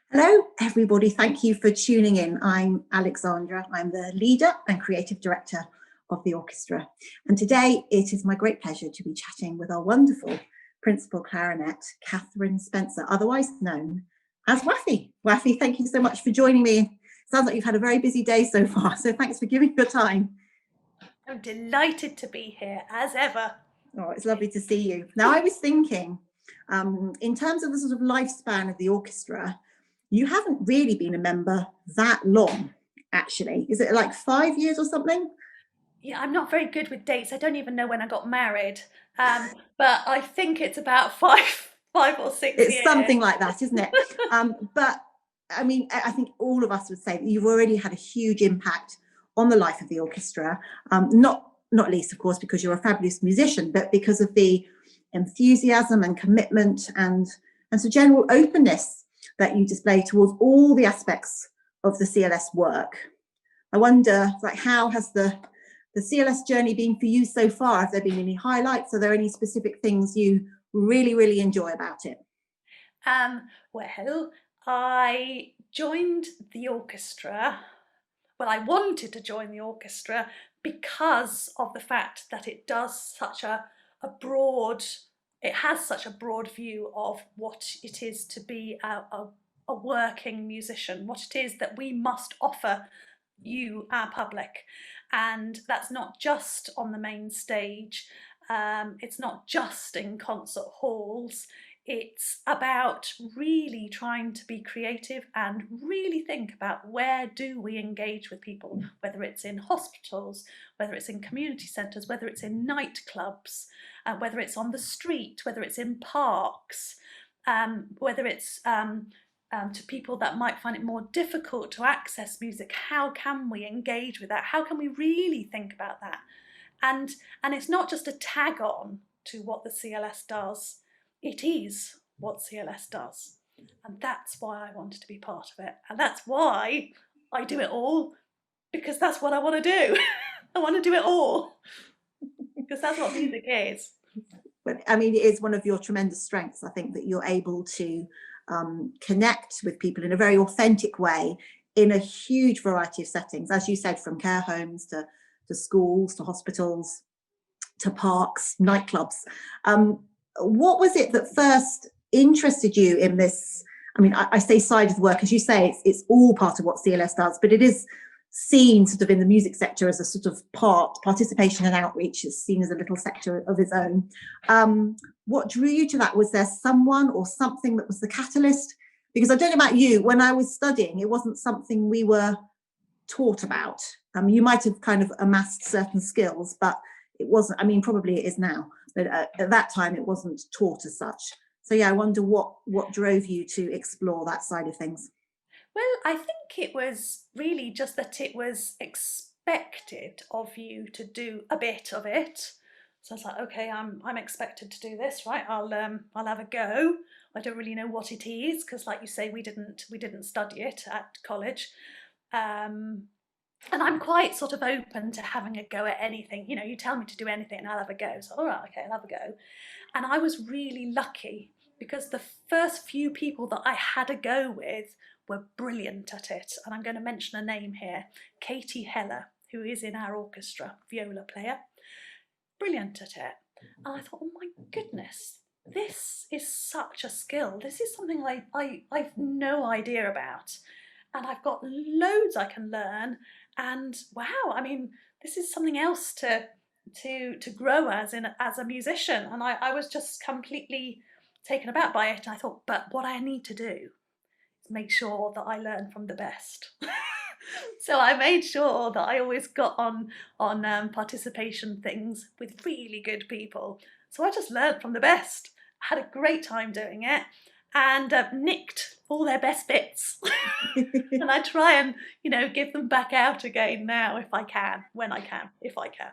Hello, everybody. Thank you for tuning in. I'm Alexandra. I'm the leader and creative director of the orchestra. And today it is my great pleasure to be chatting with our wonderful Principal Clarinet, Katherine Spencer, otherwise known as Waffy. Waffy, thank you so much for joining me. Sounds like you've had a very busy day so far, so thanks for giving your time. I'm delighted to be here, as ever. Oh, it's lovely to see you. Now, I was thinking, in terms of the sort of lifespan of the orchestra, you haven't really been a member that long, actually. Is it like 5 years or something? Yeah, I'm not very good with dates. I don't even know when I got married, but I think it's about five or 6 years. It's something like that, isn't it? But I mean, I think all of us would say that you've already had a huge impact on the life of the orchestra. Not least, of course, because you're a fabulous musician, but because of the enthusiasm and commitment and so general openness that you display towards all the aspects of the CLS work. I wonder, like, how has the CLS journey been for you so far? Have there been any highlights? Are there any specific things you really enjoy about it? Well, I joined the orchestra. Well, I wanted to join the orchestra because of the fact that it does such a broad, it has such a broad view of what it is to be a working musician, what it is that we must offer you, our public. And that's not just on the main stage, it's not just in concert halls. It's about really trying to be creative and really think about where do we engage with people, whether it's in hospitals, whether it's in community centres, whether it's in nightclubs, whether it's on the street, whether it's in parks, whether it's to people that might find it more difficult to access music. How can we engage with that? How can we really think about that? And it's not just a tag on to what the CLS does. It is what CLS does. And that's why I wanted to be part of it. And that's why I do it all, because that's what I want to do. I want to do it all, because that's what music is. But I mean, it is one of your tremendous strengths, I think, that you're able to connect with people in a very authentic way in a huge variety of settings, as you said, from care homes to schools, to hospitals, to parks, nightclubs. What was it that first interested you in this? I mean, I say side of the work, as you say, it's all part of what CLS does, but it is seen sort of in the music sector as a sort of participation and outreach is seen as a little sector of its own. What drew you to that? Was there someone or something that was the catalyst? Because I don't know about you, when I was studying, it wasn't something we were taught about. You might have kind of amassed certain skills, but it wasn't, I mean, probably it is now, but at that time it wasn't taught as such. So yeah, I wonder what drove you to explore that side of things. Well, I think it was really just that it was expected of you to do a bit of it. So I was like, okay, I'm expected to do this, right? I'll have a go. I don't really know what it is because, like you say, we didn't study it at college, and I'm quite sort of open to having a go at anything. You know, you tell me to do anything, and I'll have a go. So all right, okay, I'll have a go. And I was really lucky because the first few people that I had a go with were brilliant at it. And I'm going to mention a name here, Katie Heller, who is in our orchestra, viola player. Brilliant at it. And I thought, oh my goodness, this is such a skill. This is something I've no idea about. And I've got loads I can learn. And wow, I mean, this is something else to grow as a musician. And I was just completely taken aback by it. And I thought, but what I need to do make sure that I learn from the best. So I made sure that I always got on participation things with really good people. So I just learned from the best. I had a great time doing it and nicked all their best bits. And I try and, give them back out again now if I can, when I can, if I can.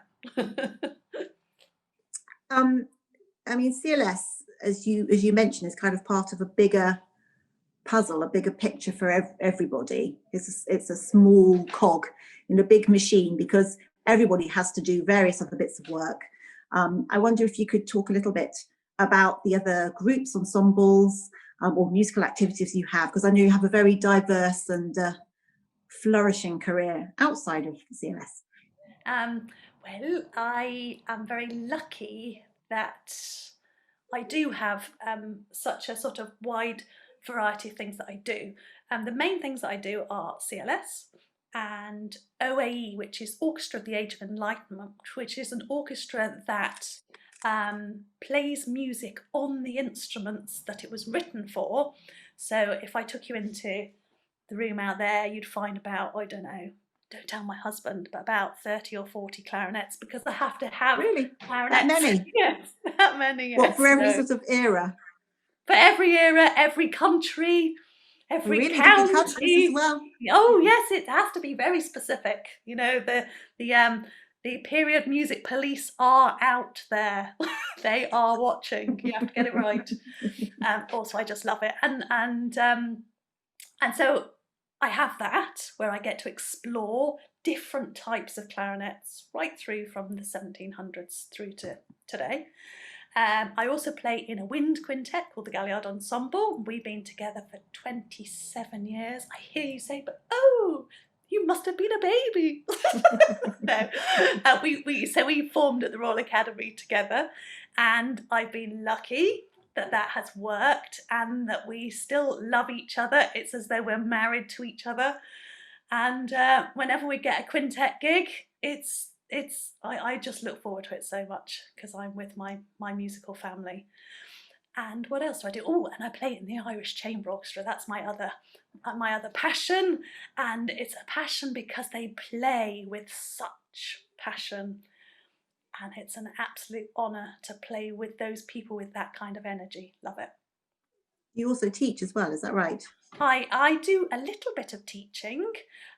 I mean, CLS, as you mentioned, is kind of part of a bigger puzzle, a bigger picture for everybody. It's a small cog in a big machine because everybody has to do various other bits of work. I wonder if you could talk a little bit about the other groups, ensembles, or musical activities you have? Because I know you have a very diverse and flourishing career outside of CLS. Well, I am very lucky that I do have such a sort of wide variety of things that I do. The main things that I do are CLS and OAE, which is Orchestra of the Age of Enlightenment, which is an orchestra that plays music on the instruments that it was written for. So if I took you into the room out there, you'd find about, I don't know, don't tell my husband, but about 30 or 40 clarinets, because I have to have Really? clarinets. That many? Yes, that many, yes. What, for every So, sort of era? for every era, every country, every Really? Different countries as county. well? Oh yes, it has to be very specific. You know, the period music police are out there. They are watching. You have to get it right. Also, I just love it, and so I have that where I get to explore different types of clarinets right through from the 1700s through to today. I also play in a wind quintet called the Galliard Ensemble. We've been together for 27 years. I hear you say, but oh, you must have been a baby. No, we formed at the Royal Academy together, and I've been lucky that that has worked and that we still love each other. It's as though we're married to each other. And whenever we get a quintet gig, I just look forward to it so much because I'm with my musical family. And what else do I do? Oh, and I play in the Irish Chamber Orchestra. That's my other passion, and it's a passion because they play with such passion, and it's an absolute honour to play with those people with that kind of energy. Love it. You also teach as well, is that right? I do a little bit of teaching,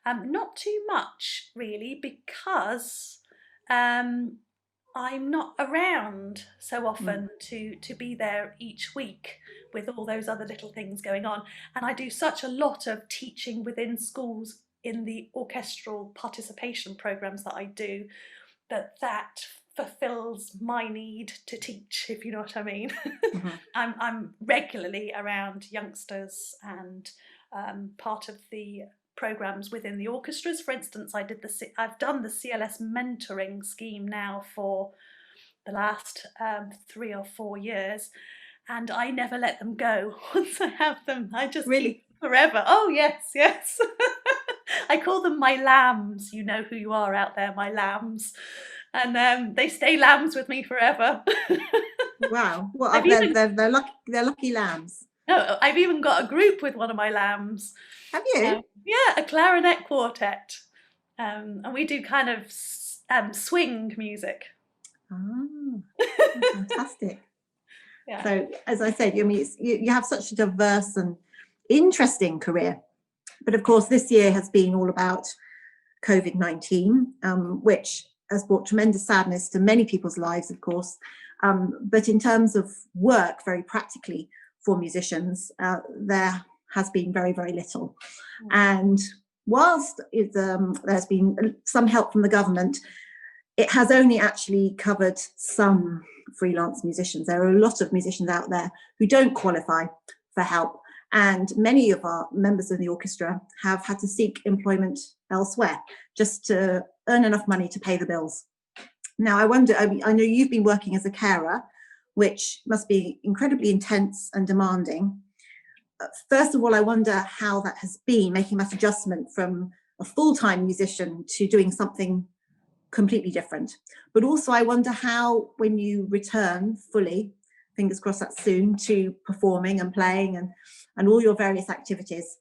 not too much really, because I'm not around so often to be there each week with all those other little things going on. And I do such a lot of teaching within schools in the orchestral participation programs that I do, that fulfills my need to teach, if you know what I mean. Mm-hmm. I'm regularly around youngsters and part of the programs within the orchestras. For instance, I've done the CLS mentoring scheme now for the last 3 or 4 years, and I never let them go. Once I have them, I just keep forever. Oh yes, yes. I call them my lambs. You know who you are out there, my lambs. And they stay lambs with me forever. Wow. Well, they're lucky lambs. Oh, I've even got a group with one of my lambs. Have you? Yeah, a clarinet quartet. And we do kind of swing music. Oh, fantastic. Yeah. So, as I said, I mean, you have such a diverse and interesting career. But of course, this year has been all about COVID-19, which has brought tremendous sadness to many people's lives, of course. But in terms of work, very practically for musicians, there has been very, very little. And whilst there's been some help from the government, it has only actually covered some freelance musicians. There are a lot of musicians out there who don't qualify for help. And many of our members of the orchestra have had to seek employment elsewhere just to earn enough money to pay the bills. Now, I wonder, I know you've been working as a carer, which must be incredibly intense and demanding. First of all, I wonder how that has been, making that adjustment from a full-time musician to doing something completely different. But also, I wonder how, when you return fully, fingers crossed that's soon, to performing and playing and all your various activities,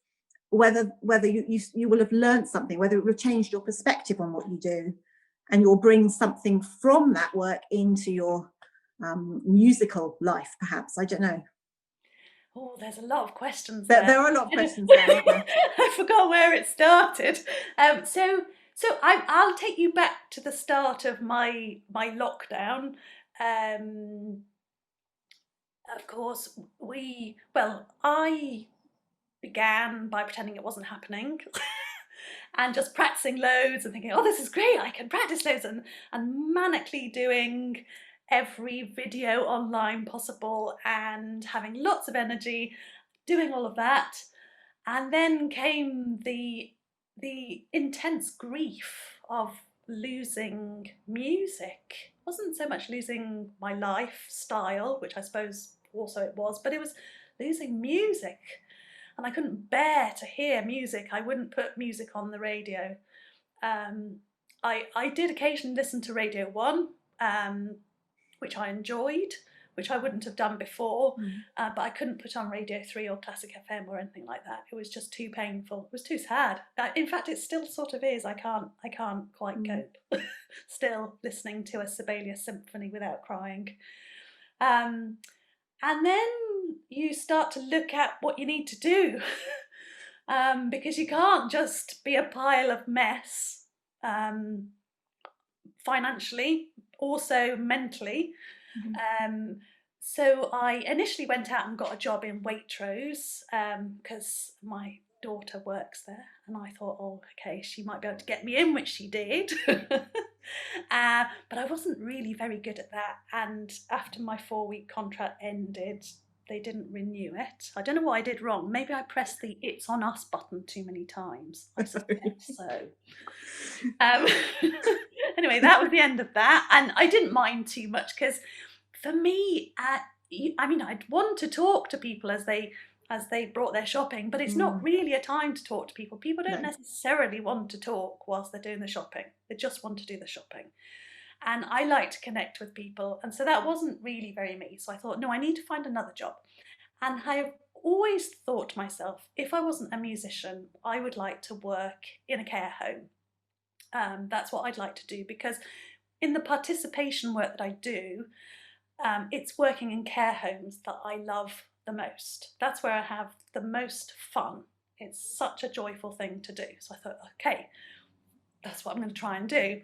whether you will have learned something, whether it will have changed your perspective on what you do, and you'll bring something from that work into your musical life, perhaps. I don't know. Oh, there's a lot of questions there. There are a lot of questions there, aren't there? I forgot where it started. So I'll take you back to the start of my lockdown. Of course, I began by pretending it wasn't happening and just practicing loads and thinking, oh, this is great, I can practice loads, and manically doing every video online possible and having lots of energy, doing all of that, and then came the intense grief of losing music. It wasn't so much losing my lifestyle, which I suppose also it was, but it was losing music. And I couldn't bear to hear music. I wouldn't put music on the radio. I did occasionally listen to Radio 1, which I enjoyed, which I wouldn't have done before, but I couldn't put on Radio 3 or Classic FM or anything like that. It was just too painful. It was too sad. In fact, it still sort of is. I can't quite cope. Still listening to a Sibelius symphony without crying. And then you start to look at what you need to do, because you can't just be a pile of mess, financially, also mentally. So I initially went out and got a job in Waitrose, because my daughter works there, and I thought, oh, okay, she might be able to get me in, which she did. But I wasn't really very good at that, and after my 4-week contract ended, they didn't renew it. I don't know what I did wrong. Maybe I pressed the "It's on us" button too many times. I suspect so. Anyway, that was the end of that, and I didn't mind too much, because for me, I mean, I'd want to talk to people as they brought their shopping, but it's not really a time to talk to people. People don't necessarily want to talk whilst they're doing the shopping. They just want to do the shopping. And I like to connect with people. And so that wasn't really very me. So I thought, no, I need to find another job. And I've always thought to myself, if I wasn't a musician, I would like to work in a care home. That's what I'd like to do, because in the participation work that I do, it's working in care homes that I love the most. That's where I have the most fun. It's such a joyful thing to do. So I thought, okay, that's what I'm going to try and do.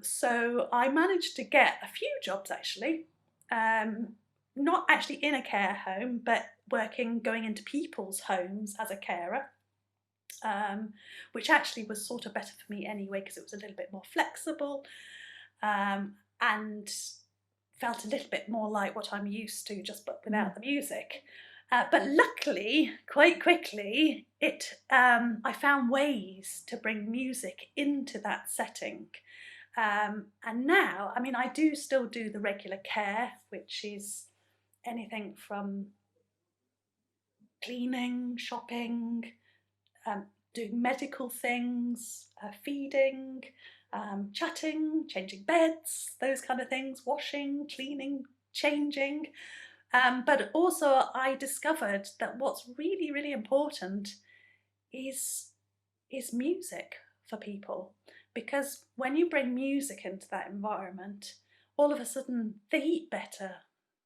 So I managed to get a few jobs, actually, not actually in a care home, but going into people's homes as a carer, which actually was sort of better for me anyway, because it was a little bit more flexible, and felt a little bit more like what I'm used to, just but without the music. But luckily, quite quickly, I found ways to bring music into that setting. And now, I mean, I do still do the regular care, which is anything from cleaning, shopping, doing medical things, feeding, chatting, changing beds, those kind of things, washing, cleaning, changing. But also I discovered that what's really, really important is music for people. Because when you bring music into that environment, all of a sudden they eat better,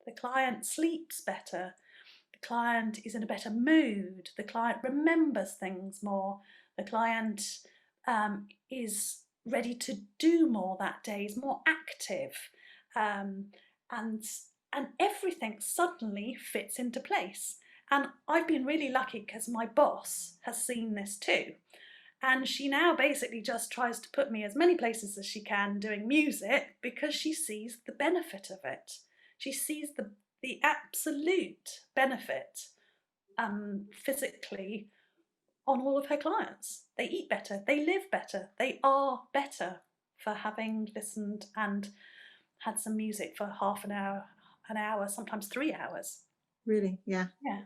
the client sleeps better, the client is in a better mood, the client remembers things more, the client is ready to do more that day, is more active, and everything suddenly fits into place. And I've been really lucky, because my boss has seen this too. And she now basically just tries to put me as many places as she can doing music, because she sees the benefit of it. She sees the absolute benefit, physically, on all of her clients. They eat better, they live better, they are better for having listened and had some music for half an hour, sometimes 3 hours. Really? Yeah. Yeah.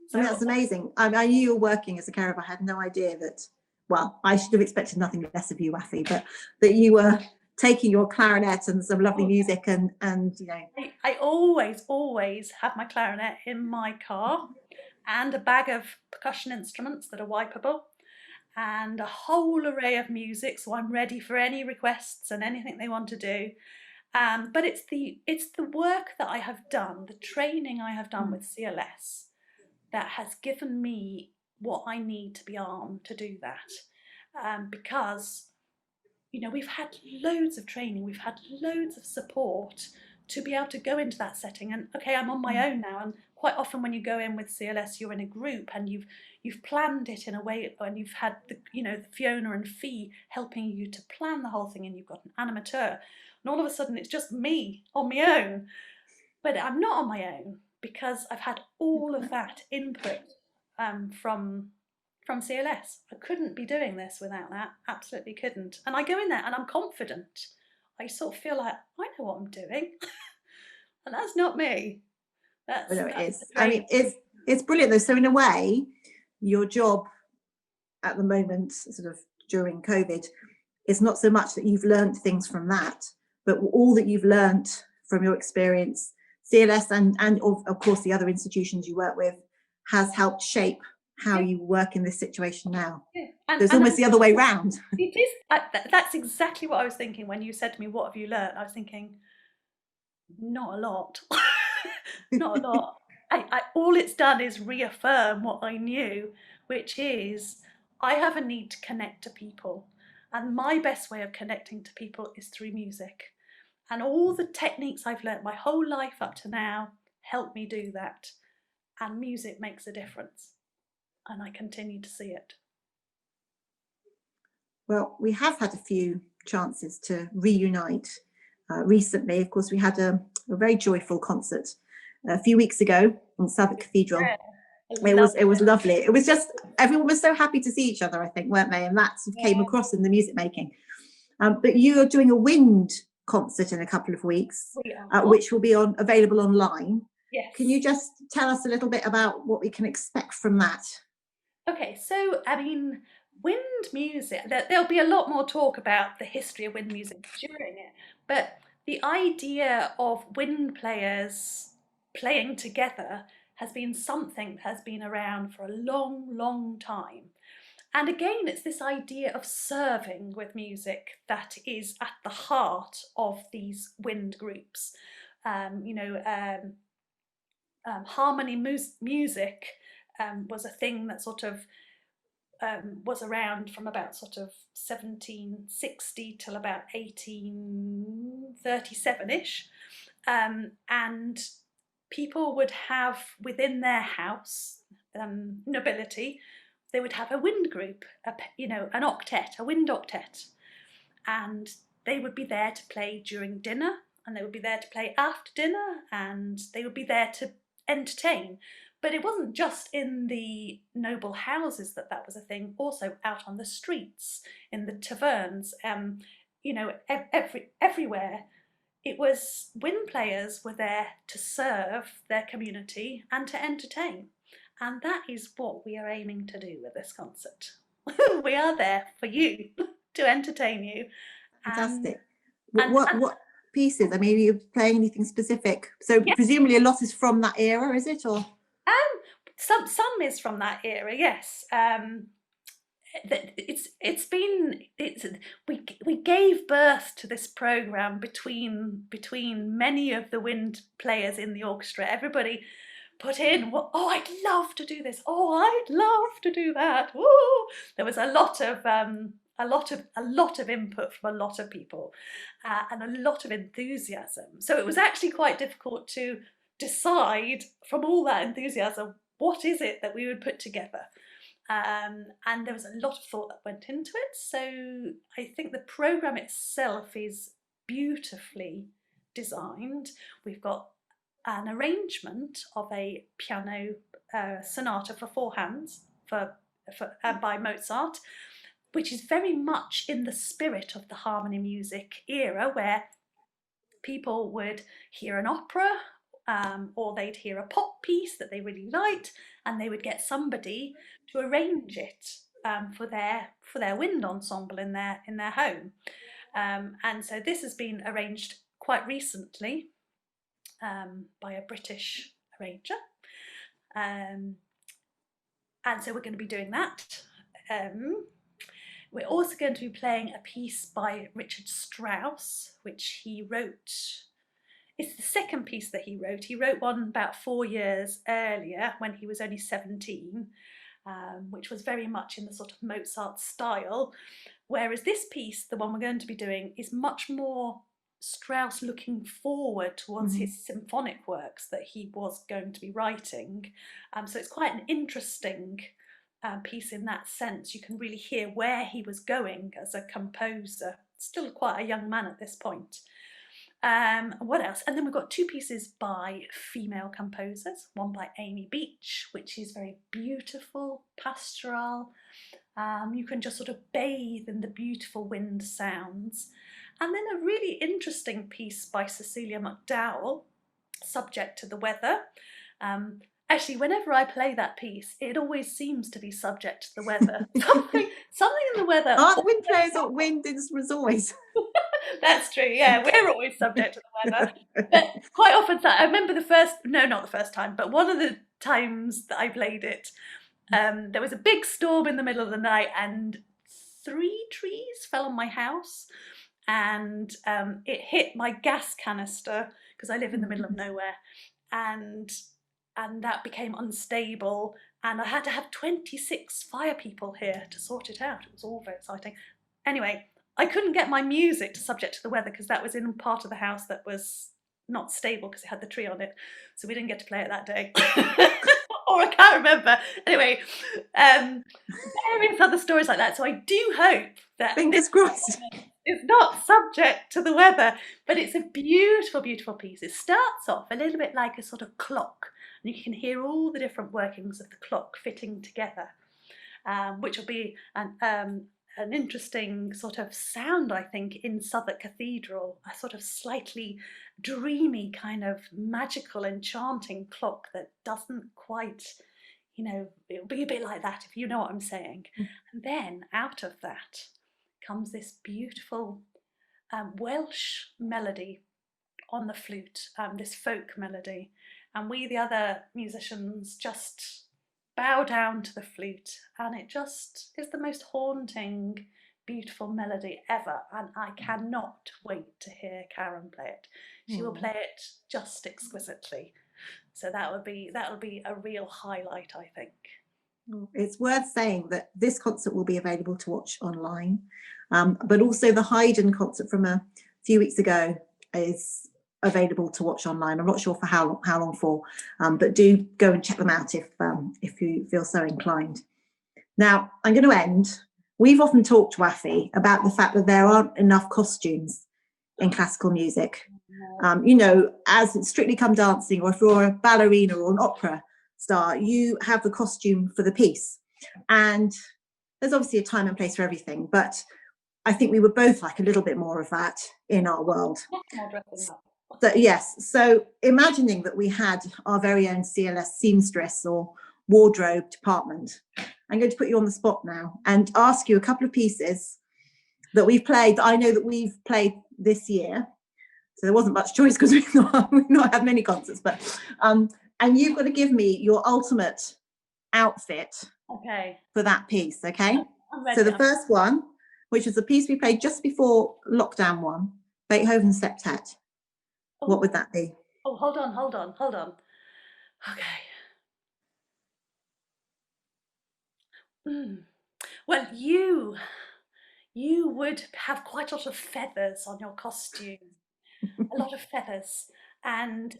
So, I mean, that's amazing. I knew you were working as a carer, but I had no idea that, well, I should have expected nothing less of you, Waffy, but that you were taking your clarinet and some lovely music and you know. I always have my clarinet in my car, and a bag of percussion instruments that are wipeable, and a whole array of music, so I'm ready for any requests and anything they want to do. But it's the work that I have done, the training I have done with CLS, that has given me what I need to be armed to do that. Because, you know, we've had loads of training, we've had loads of support to be able to go into that setting. And okay, I'm on my own now, and quite often when you go in with CLS, you're in a group, and you've planned it in a way, and you've had Fiona and Fee helping you to plan the whole thing, and you've got an animateur, and all of a sudden it's just me on my own. But I'm not on my own, because I've had all of that input from CLS. I couldn't be doing this without that. Absolutely couldn't. And I go in there and I'm confident. I sort of feel like I know what I'm doing, and that's not me. Well, no, it That's is. the I mean, dream. it's brilliant though. So in a way, your job at the moment, sort of during COVID, is not so much that you've learned things from that, but all that you've learned from your experience, CLS and of course the other institutions you work with, has helped shape how Yeah, you work in this situation now. yeah. So it's almost the other way round. It is. That's exactly what I was thinking when you said to me, "What have you learned?" I was thinking, not a lot. Not a lot. All it's done is reaffirm what I knew, which is I have a need to connect to people. And my best way of connecting to people is through music. And all the techniques I've learnt my whole life up to now help me do that. And music makes a difference. And I continue to see it. Well, we have had a few chances to reunite recently. Of course, we had a very joyful concert a few weeks ago in Southwark Cathedral. Yeah, It was lovely. It was just, everyone was so happy to see each other, I think, weren't they? And that sort of came across in the music making. But you are doing a wind concert in a couple of weeks, which will be available online. Yes. Can you just tell us a little bit about what we can expect from that? Okay, so I mean, wind music, there'll be a lot more talk about the history of wind music during it, but the idea of wind players playing together has been something that has been around for a long, long time. And again, it's this idea of serving with music that is at the heart of these wind groups. Harmony music was a thing that sort of was around from about sort of 1760 till about 1837-ish. And people would have within their house, nobility, they would have a wind group, an octet, a wind octet. And they would be there to play during dinner, and they would be there to play after dinner, and they would be there to entertain. But it wasn't just in the noble houses that was a thing, also out on the streets, in the taverns, everywhere. It was wind players were there to serve their community and to entertain. And that is what we are aiming to do with this concert. We are there for you, to entertain you. Fantastic. What pieces? I mean, are you playing anything specific? So presumably a lot is from that era, is it? Or some is from that era, yes. We gave birth to this program between many of the wind players in the orchestra. Everybody put in, oh, I'd love to do this. Oh, I'd love to do that. Ooh. There was a lot of input from a lot of people, and a lot of enthusiasm. So it was actually quite difficult to decide from all that enthusiasm, what is it that we would put together? And there was a lot of thought that went into it. So I think the programme itself is beautifully designed. We've got an arrangement of a piano sonata for four hands by Mozart, which is very much in the spirit of the harmony music era, where people would hear an opera, or they'd hear a pop piece that they really liked, and they would get somebody to arrange it for their wind ensemble in their home. And so this has been arranged quite recently by a British arranger. And so we're going to be doing that. We're also going to be playing a piece by Richard Strauss, which he wrote. It's the second piece that he wrote. He wrote one about 4 years earlier when he was only 17, which was very much in the sort of Mozart style. Whereas this piece, the one we're going to be doing, is much more Strauss looking forward towards his symphonic works that he was going to be writing. So it's quite an interesting piece in that sense. You can really hear where he was going as a composer, still quite a young man at this point. What else? And then we've got 2 pieces by female composers, one by Amy Beach, which is very beautiful, pastoral. You can just sort of bathe in the beautiful wind sounds. And then a really interesting piece by Cecilia McDowell, Subject to the Weather. Actually, whenever I play that piece, it always seems to be subject to the weather. Something in the weather. Aren't wind players or wind instruments always? That's true, yeah, we're always subject to the weather. But quite often, I remember not the first time, but one of the times that I played it, there was a big storm in the middle of the night and 3 trees fell on my house, and it hit my gas canister, because I live in the middle of nowhere, and that became unstable, and I had to have 26 fire people here to sort it out. It was all very exciting. Anyway, I couldn't get my music to Subject to the Weather because that was in part of the house that was not stable because it had the tree on it, so we didn't get to play it that day. Or I can't remember. Anyway, various other stories like that. So I do hope that Fingers crossed. it's not subject to the weather, but it's a beautiful, beautiful piece. It starts off a little bit like a sort of clock, and you can hear all the different workings of the clock fitting together, which will be an interesting sort of sound, I think, in Southwark Cathedral, a sort of slightly dreamy kind of magical, enchanting clock that doesn't quite, it'll be a bit like that, if you know what I'm saying. And then out of that comes this beautiful Welsh melody on the flute, this folk melody, and we, the other musicians, just bow down to the flute, and it just is the most haunting, beautiful melody ever, and I cannot wait to hear Karen play it. She will play it just exquisitely, so that'll be a real highlight, I think. It's worth saying that this concert will be available to watch online, but also the Haydn concert from a few weeks ago is available to watch online. I'm not sure for how long for, but do go and check them out if you feel so inclined. Now, I'm going to end. We've often talked, Waffy, about the fact that there aren't enough costumes in classical music. As it's Strictly Come Dancing, or if you're a ballerina or an opera star, you have the costume for the piece. And there's obviously a time and place for everything, but I think we would both like a little bit more of that in our world. So, yes, so imagining that we had our very own CLS seamstress or wardrobe department, I'm going to put you on the spot now and ask you a couple of pieces that we've played, that I know that we've played this year. So there wasn't much choice because we've not had many concerts, but and you've got to give me your ultimate outfit for that piece, okay? So the first one, which is a piece we played just before lockdown one, Beethoven's Septet. What would that be? Oh, hold on. Okay. Well, you would have quite a lot of feathers on your costume, a lot of feathers, and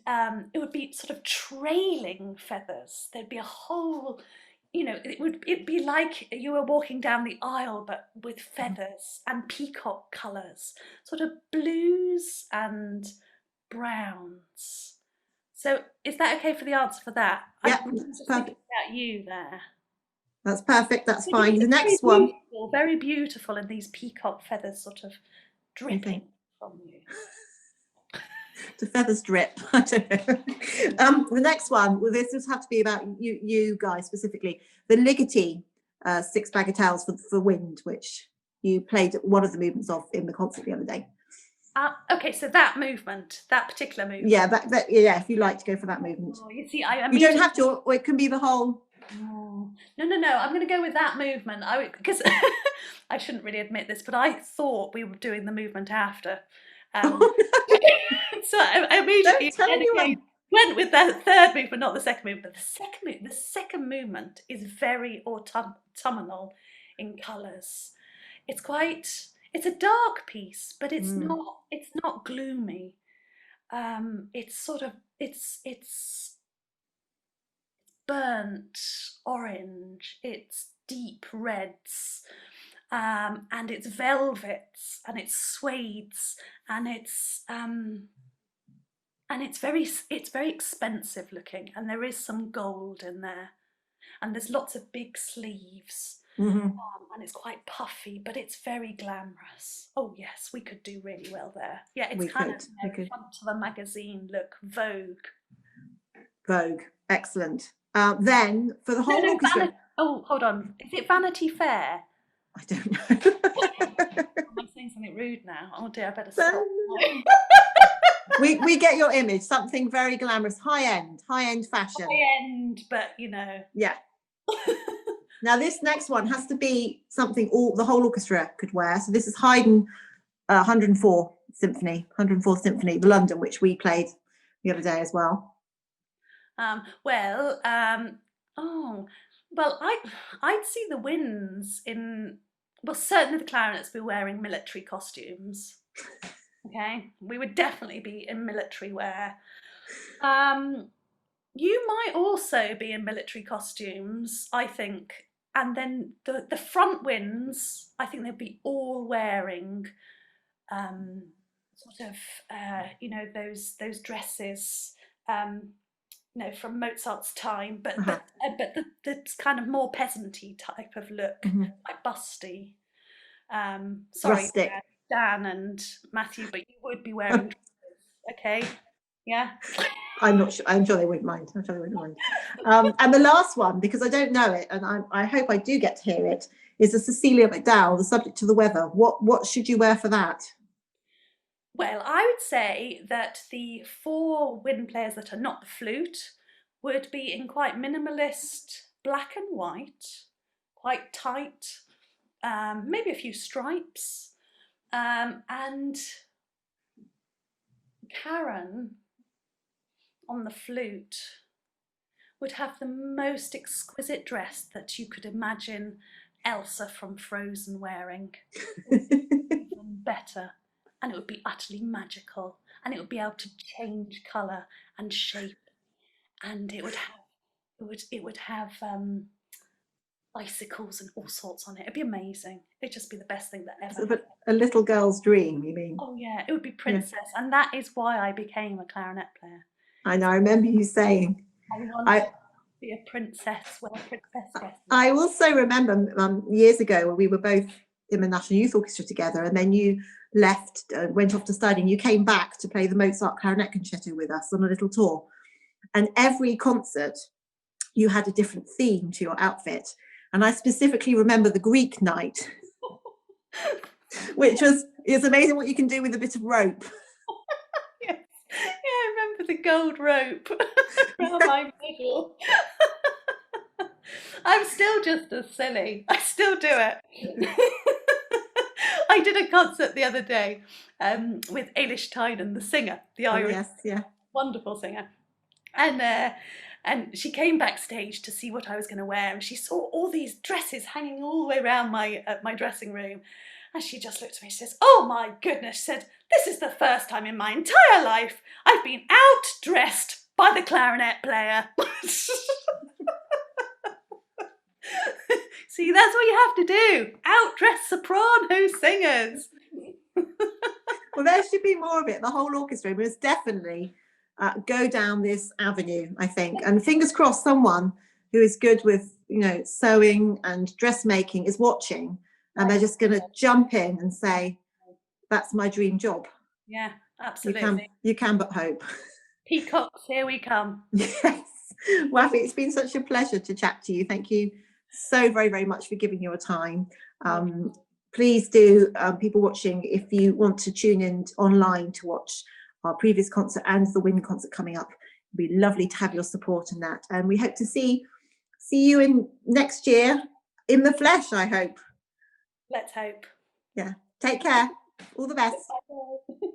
it would be sort of trailing feathers. There'd be a whole, it'd be like you were walking down the aisle, but with feathers and peacock colours, sort of blues and browns. So is that okay for the answer for that? Yeah, I'm just thinking about you there. That's perfect. That's fine. The next one, very beautiful, and these peacock feathers sort of dripping from you. The feathers drip. I don't know. The next one, well, this would have to be about you guys specifically. The Ligeti 6 bagatelles for wind, which you played one of the movements of in the concert the other day. Okay, so that particular movement. Yeah, yeah. If you like to go for that movement. Oh, you see, you don't have to, or it can be the whole. No. I'm going to go with that movement. Because I shouldn't really admit this, but I thought we were doing the movement after. So I immediately went with the third movement, not the second movement. But the second movement is very autumnal in colours. It's a dark piece, but it's not gloomy. It's sort of it's burnt orange. It's deep reds. and it's velvets and it's suedes and it's very expensive looking, and there is some gold in there, and there's lots of big sleeves, and it's quite puffy, but it's very glamorous. Oh yes, we could do really well there. Yeah, it's We kind could. of, We could. front of a magazine look, Vogue. Vogue. Excellent. Then for the whole orchestra. Oh, hold on. Is it Vanity Fair? I don't know. Am I saying something rude now? Oh dear, I better stop. we get your image. Something very glamorous, high end fashion. High end, but Yeah. Now this next one has to be something the whole orchestra could wear. So this is Haydn 104th Symphony, the London, which we played the other day as well. I'd see the winds in. Well, certainly the clarinets be wearing military costumes. Okay, we would definitely be in military wear. You might also be in military costumes, I think, and then the front winds, I think they'd be all wearing sort of those dresses from Mozart's time, but the kind of more peasanty type of look, like busty. Sorry, Rustic. Dan and Matthew, but you would be wearing dresses, okay? Yeah. I'm sure they wouldn't mind. And the last one, because I don't know it, and I hope I do get to hear it, is the Cecilia McDowell, the Subject to the Weather. What should you wear for that? Well, I would say that the 4 wind players that are not the flute would be in quite minimalist black and white, quite tight, maybe a few stripes, and Karen on the flute would have the most exquisite dress that you could imagine Elsa from Frozen wearing. Even better. And it would be utterly magical, and it would be able to change colour and shape, and it would have icicles and all sorts on it. It'd be amazing. It'd just be the best thing that ever. Sort of a little girl's dream, you mean? Oh yeah, it would be princess, and that is why I became a clarinet player. I know. I remember you saying. I wanted to be a princess when a princess dresses. I also remember years ago when we were both in the National Youth Orchestra together, and then you left, went off to study, and you came back to play the Mozart Clarinet Concerto with us on a little tour. And every concert, you had a different theme to your outfit. And I specifically remember the Greek night, which is amazing what you can do with a bit of rope. Yes. Yeah, I remember the gold rope around my middle. I'm still just as silly. I still do it. I did a concert the other day with Eilish Tynan, the singer, the Irish, yes, yeah, wonderful singer, and she came backstage to see what I was going to wear, and she saw all these dresses hanging all the way around my dressing room, and she just looked at me. She says, "Oh my goodness," she said, "this is the first time in my entire life I've been outdressed by the clarinet player." See, that's what you have to do. Outdress soprano singers. Well, there should be more of it. The whole orchestra must definitely go down this avenue, I think. And fingers crossed, someone who is good with, sewing and dressmaking is watching, and they're just going to jump in and say, "That's my dream job." Yeah, absolutely. You can but hope. Peacocks, here we come. Yes. Waffy, it's been such a pleasure to chat to you. Thank you so very, very much for giving your time. Please do, people watching, if you want to tune in online to watch our previous concert and the Wind concert coming up, it'd be lovely to have your support in that. And we hope to see you in next year in the flesh, I hope. Let's hope. Yeah. Take care. All the best. Bye.